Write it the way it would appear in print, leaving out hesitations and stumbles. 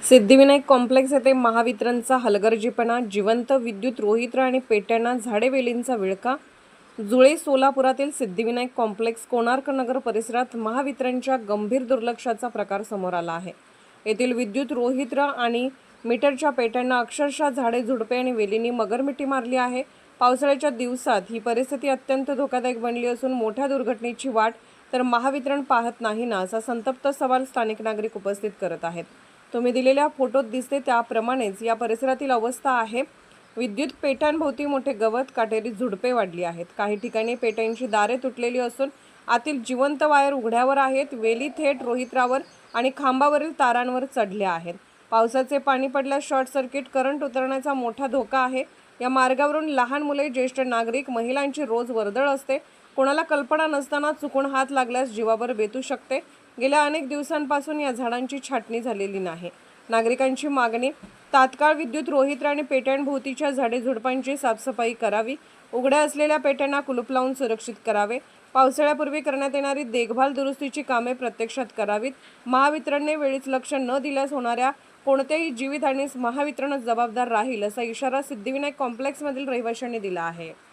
Siddhivinayak complex येथे महावितरणचा हलगर्जीपणा, जिवंत विद्युत रोहित्र आणि पेट्यांना झाडेवेलींचा विळखा. जुळे सोलापुरातील सिद्धिविनायक कॉम्प्लेक्स कोणार्क नगर परिसरात महावितरणच्या गंभीर दुर्लक्षाचा प्रकार समोर आला आहे. येथील विद्युत रोहित्र आणि मीटरच्या पेट्यांना अक्षरशः झाडे, झुडपे आणि वेलींनी मगरमिठी मारली आहे. पावसाळ्याच्या दिवसात ही परिस्थिती अत्यंत धोकादायक बनली असून मोठ्या दुर्घटनेची वाट तर महावितरण पाहत नाही ना, असा संतप्त सवाल स्थानिक नागरिक उपस्थित करत आहेत. तुम्ही दिलेल्या फोटोत दिसते त्याप्रमाणेच या परिसरातील अवस्था आहे. विद्युत पेट्यांभोवती मोठे गवत, काटेरी झुडपे वाढली आहेत. काही ठिकाणी पेट्यांची दारे तुटलेली असून आतील जिवंत वायर उघड्यावर आहेत. वेली थेट रोहित्रावर आणि खांबावरील तारांवर चढल्या आहेत. पावसाचे पाणी पडल्यास शॉर्ट सर्किट करंट उतरण्याचा मोठा धोका आहे. या मार्गावरून लहान मुले, ज्येष्ठ नागरिक, महिलांची रोज वर्दळ असते. कोणाला कल्पना नसताना चुकून हात लागल्यास जीवावर बेतू शकते. गेल्या अनेक दिवसांपासून या झाडांची छाटणी झालेली नाही. नागरिकांची मागणी, तात्काळ विद्युत रोहित्र आणि पेट्यांभोवतीच्या झाडे झुडपांची साफसफाई करावी. उघड्या असलेल्या पेट्यांना कुलूप लावून सुरक्षित करावे. पावसाळ्यापूर्वी करण्यात येणारी देखभाल दुरुस्तीची कामे प्रत्यक्षात करावीत. महावितरणने वेळीच लक्ष न दिल्यास होणाऱ्या कोणत्याही जीवितहानीस महावितरणच जबाबदार राहील, असा इशारा सिद्धिविनायक कॉम्प्लेक्समधील रहिवाशांनी दिला आहे.